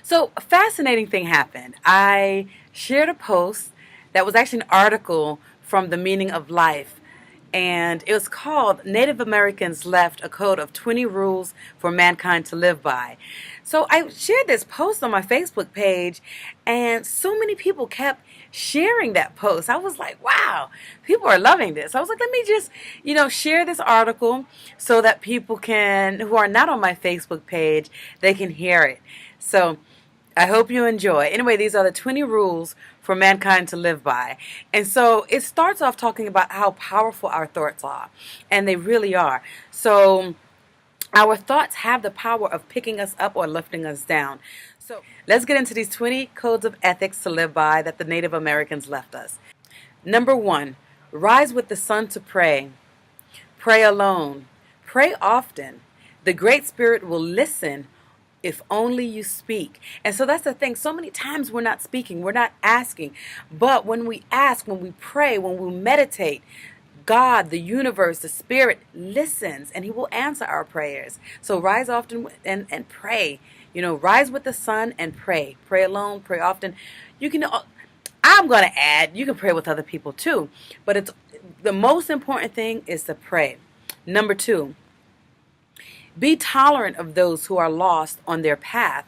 So a fascinating thing happened. I shared a post that was actually an article from The Meaning of Life. And it was called Native Americans Left a Code of 20 Rules for Mankind to Live By. So I shared this post on my Facebook page, and so many people kept sharing that post. I was like, wow, people are loving this. I was like, let me just, share this article so that people can, who are not on my Facebook page, they can hear it. So I hope you enjoy. Anyway, these are the 20 rules for mankind to live by. And so it starts off talking about how powerful our thoughts are. And they really are. So our thoughts have the power of picking us up or lifting us down. So let's get into these 20 codes of ethics to live by that the Native Americans left us. Number 1, rise with the sun to pray. Pray alone. Pray often. The Great Spirit will listen if only you speak. And so that's the thing. So many times we're not speaking, we're not asking. But when we ask, when we pray, when we meditate, God, the universe, the Spirit listens and He will answer our prayers. So rise often and pray. Rise with the sun and pray. Pray alone, pray often. I'm going to add, you can pray with other people too. But it's the most important thing is to pray. Number 2, be tolerant of those who are lost on their path.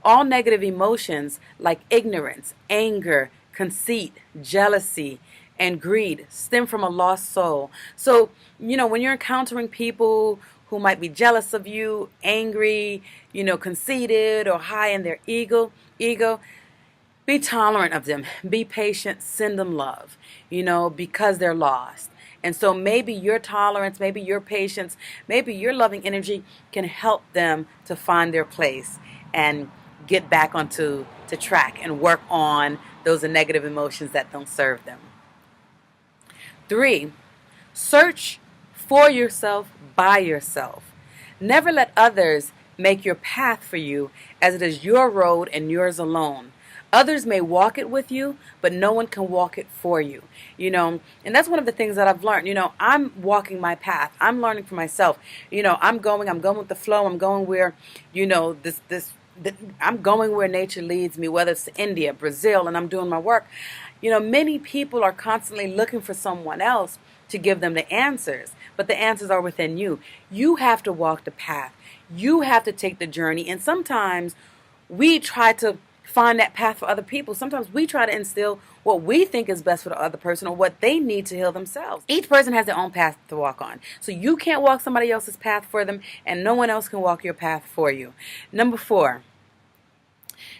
All negative emotions like ignorance, anger, conceit, jealousy, and greed stem from a lost soul. So, when you're encountering people who might be jealous of you, angry, conceited, or high in their ego, be tolerant of them. Be patient. Send them love, because they're lost. And so maybe your tolerance, maybe your patience, maybe your loving energy can help them to find their place and get back onto track and work on those negative emotions that don't serve them. 3, search for yourself by yourself. Never let others make your path for you, as it is your road and yours alone. Others may walk it with you, but no one can walk it for you, and that's one of the things that I've learned. I'm walking my path. I'm learning for myself. I'm going with the flow. I'm going where, I'm going where nature leads me, whether it's to India, Brazil, and I'm doing my work. Many people are constantly looking for someone else to give them the answers, but the answers are within you. You have to walk the path. You have to take the journey. And sometimes we try to find that path for other people. Sometimes we try to instill what we think is best for the other person or what they need to heal themselves. Each person has their own path to walk on. So you can't walk somebody else's path for them, and no one else can walk your path for you. Number 4,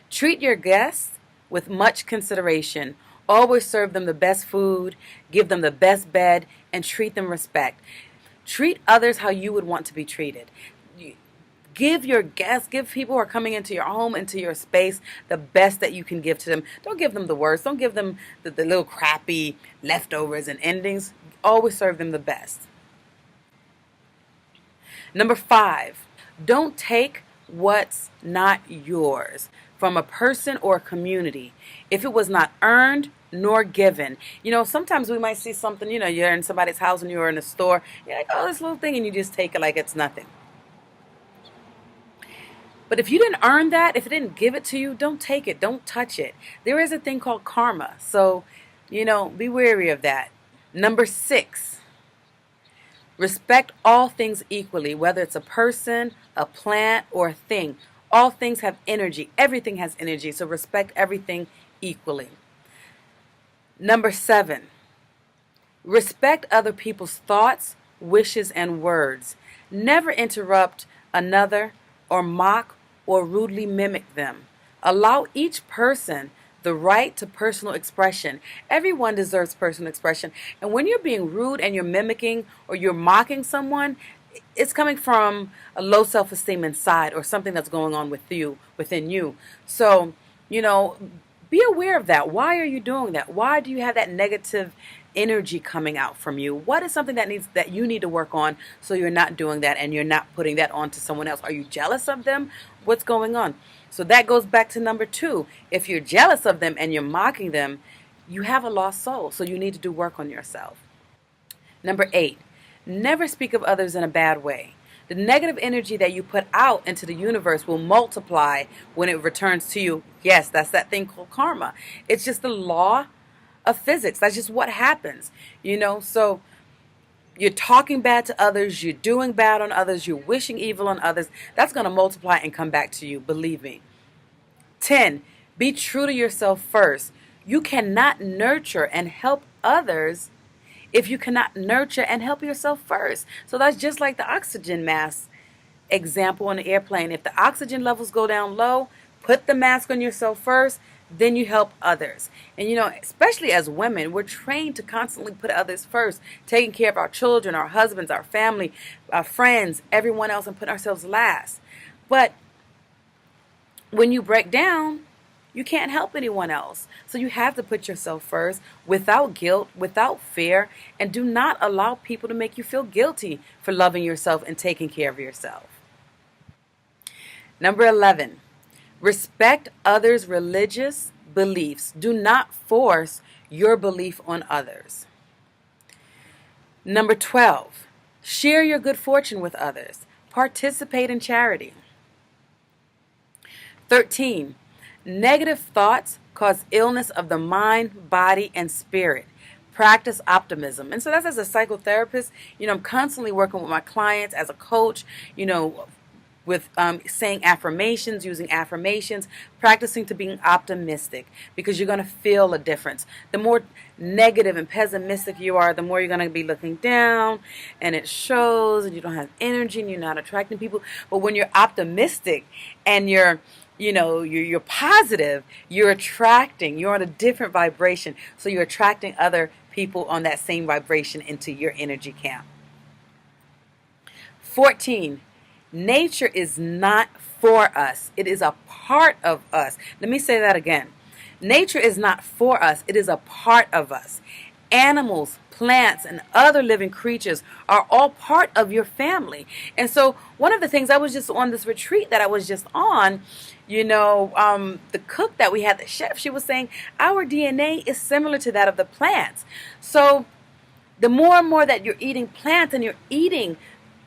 treat your guests with much consideration. Always serve them the best food, give them the best bed, and treat them respect. Treat others how you would want to be treated. Give your guests, give people who are coming into your home, into your space, the best that you can give to them. Don't give them the worst. Don't give them the little crappy leftovers and endings. Always serve them the best. Number 5, don't take what's not yours from a person or a community if it was not earned nor given. Sometimes we might see something, you're in somebody's house and you're in a store. You're like, oh, this little thing, and you just take it like it's nothing. But if you didn't earn that, if it didn't give it to you, don't take it. Don't touch it. There is a thing called karma. So, be wary of that. Number 6, respect all things equally, whether it's a person, a plant, or a thing. All things have energy. Everything has energy. So respect everything equally. Number 7, respect other people's thoughts, wishes, and words. Never interrupt another or mock or rudely mimic them. Allow each person the right to personal expression. Everyone deserves personal expression. And when you're being rude and you're mimicking or you're mocking someone, it's coming from a low self-esteem inside or something that's going on within you. So, be aware of that. Why are you doing that? Why do you have that negative energy coming out from you? What is something that you need to work on so you're not doing that and you're not putting that onto someone else? Are you jealous of them? What's going on? So that goes back to number 2. If you're jealous of them and you're mocking them, you have a lost soul. So you need to do work on yourself. Number 8, never speak of others in a bad way. The negative energy that you put out into the universe will multiply when it returns to you. Yes, that's that thing called karma. It's just the law of physics. That's just what happens, So you're talking bad to others, you're doing bad on others, you're wishing evil on others. That's going to multiply and come back to you, believe me. 10, be true to yourself first. You cannot nurture and help others if you cannot nurture and help yourself first. So that's just like the oxygen mask example on the airplane. If the oxygen levels go down low, put the mask on yourself first, then you help others. And especially as women, we're trained to constantly put others first, taking care of our children, our husbands, our family, our friends, everyone else, and put ourselves last. But when you break down, you can't help anyone else. So you have to put yourself first without guilt, without fear, and do not allow people to make you feel guilty for loving yourself and taking care of yourself. Number 11, respect others' religious beliefs. Do not force your belief on others. Number 12, share your good fortune with others. Participate in charity. 13, negative thoughts cause illness of the mind, body, and spirit. Practice optimism. And so that's as a psychotherapist, I'm constantly working with my clients as a coach, with saying affirmations, using affirmations, practicing to being optimistic, because you're going to feel a difference. The more negative and pessimistic you are, the more you're going to be looking down, and it shows, and you don't have energy, and you're not attracting people. But when you're optimistic and you're positive, you're on a different vibration. So you're attracting other people on that same vibration into your energy camp. 14, nature is not for us. It is a part of us. Let me say that again. Nature is not for us. It is a part of us. Animals, plants, and other living creatures are all part of your family. And so one of the things, I was just on this retreat that I was just on, the cook that we had, the chef, she was saying our DNA is similar to that of the plants. So the more and more that you're eating plants and you're eating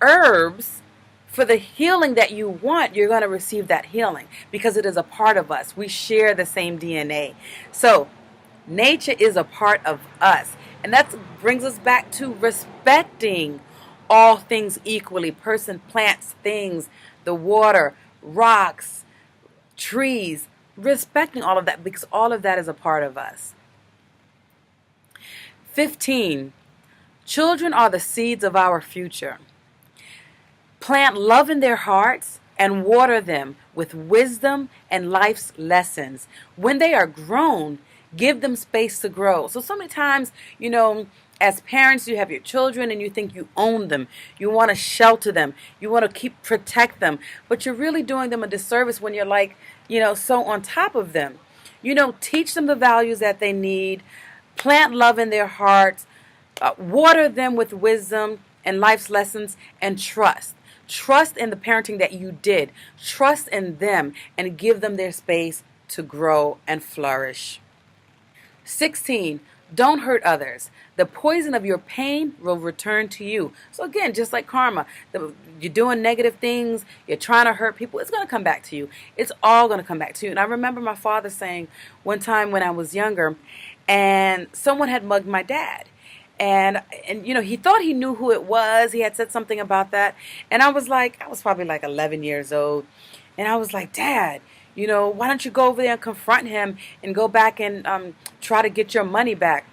herbs for the healing that you want, you're going to receive that healing because it is a part of us. We share the same DNA. So nature is a part of us. And that brings us back to respecting all things equally. Person, plants, things, the water, rocks, trees. Respecting all of that because all of that is a part of us. 15. Children are the seeds of our future. Plant love in their hearts and water them with wisdom and life's lessons. When they are grown, give them space to grow. So many times, as parents, you have your children and you think you own them. You want to shelter them. You want to protect them. But you're really doing them a disservice when you're so on top of them. Teach them the values that they need. Plant love in their hearts. Water them with wisdom and life's lessons, and trust. Trust in the parenting that you did. Trust in them and give them their space to grow and flourish. 16. Don't hurt others. The poison of your pain will return to you. So again, just like karma, you're doing negative things, you're trying to hurt people, it's going to come back to you. It's all going to come back to you. And I remember my father saying one time when I was younger, and someone had mugged my dad. And he thought he knew who it was. He had said something about that. And I was probably 11 years old. And I was like, Dad, why don't you go over there and confront him and go back and try to get your money back?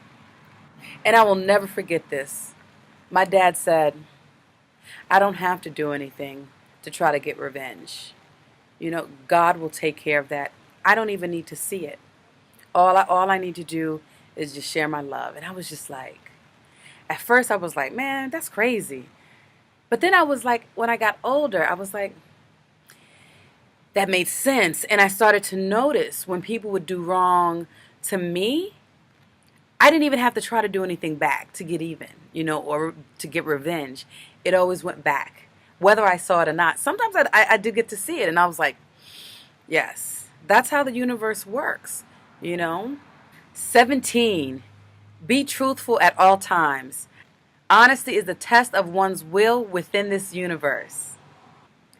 And I will never forget this. My dad said, I don't have to do anything to try to get revenge. God will take care of that. I don't even need to see it. All I need to do is just share my love. And I was just at first I was like, man, that's crazy. But then I was when I got older, I was that made sense. And I started to notice when people would do wrong to me, I didn't even have to try to do anything back to get even, or to get revenge. It always went back, whether I saw it or not. Sometimes I did get to see it, and I was like, yes, that's how the universe works, 17, be truthful at all times. Honesty is the test of one's will within this universe.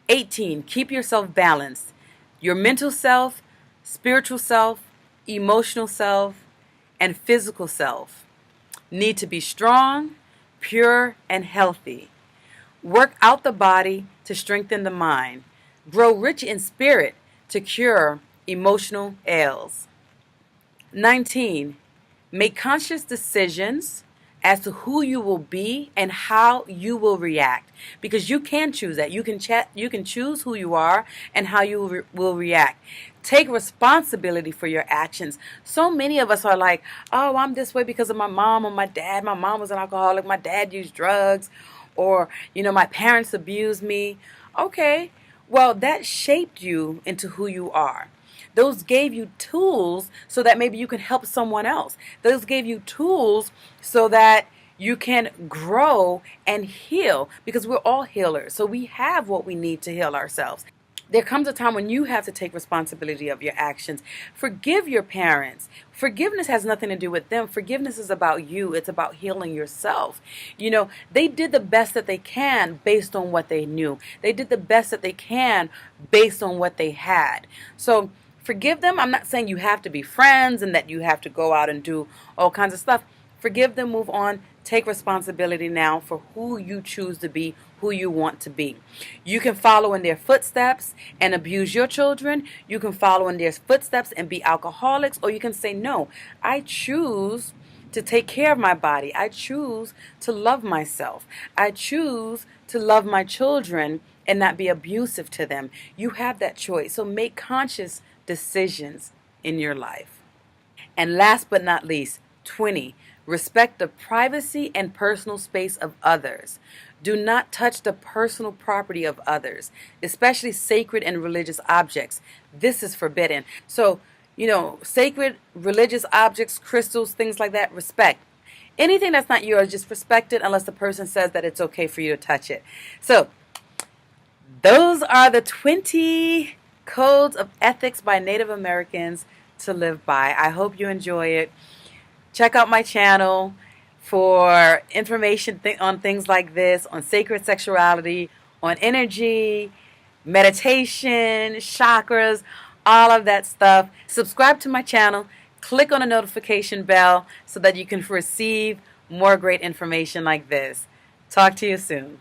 18, keep yourself balanced. Your mental self, spiritual self, emotional self, and physical self need to be strong, pure, and healthy. Work out the body to strengthen the mind. Grow rich in spirit to cure emotional ails. 19. Make conscious decisions as to who you will be and how you will react, because you can choose that. You can choose who you are and how you will react. Take responsibility for your actions. So many of us are like, oh, I'm this way because of my mom or my dad. My mom was an alcoholic. My dad used drugs. Or, my parents abused me. Okay, well, that shaped you into who you are. Those gave you tools so that maybe you can help someone else. Those gave you tools so that you can grow and heal, because we're all healers. So we have what we need to heal ourselves. There comes a time when you have to take responsibility of your actions. Forgive your parents. Forgiveness has nothing to do with them. Forgiveness is about you. It's about healing yourself. They did the best that they can based on what they knew. They did the best that they can based on what they had. So forgive them. I'm not saying you have to be friends and that you have to go out and do all kinds of stuff. Forgive them, move on, take responsibility now for who you choose to be, who you want to be. You can follow in their footsteps and abuse your children. You can follow in their footsteps and be alcoholics, or you can say, no, I choose to take care of my body. I choose to love myself. I choose to love my children and not be abusive to them. You have that choice. So make conscious decisions in your life. And last but not least, 20, respect the privacy and personal space of others. Do not touch the personal property of others, especially sacred and religious objects. This is forbidden. So, sacred religious objects, crystals, things like that, respect. Anything that's not yours, just respect it unless the person says that it's okay for you to touch it. So, those are the 20 codes of ethics by Native Americans to live by. I hope you enjoy it. Check out my channel for information on things like this, on sacred sexuality, on energy, meditation, chakras, all of that stuff. Subscribe to my channel. Click on the notification bell so that you can receive more great information like this. Talk to you soon.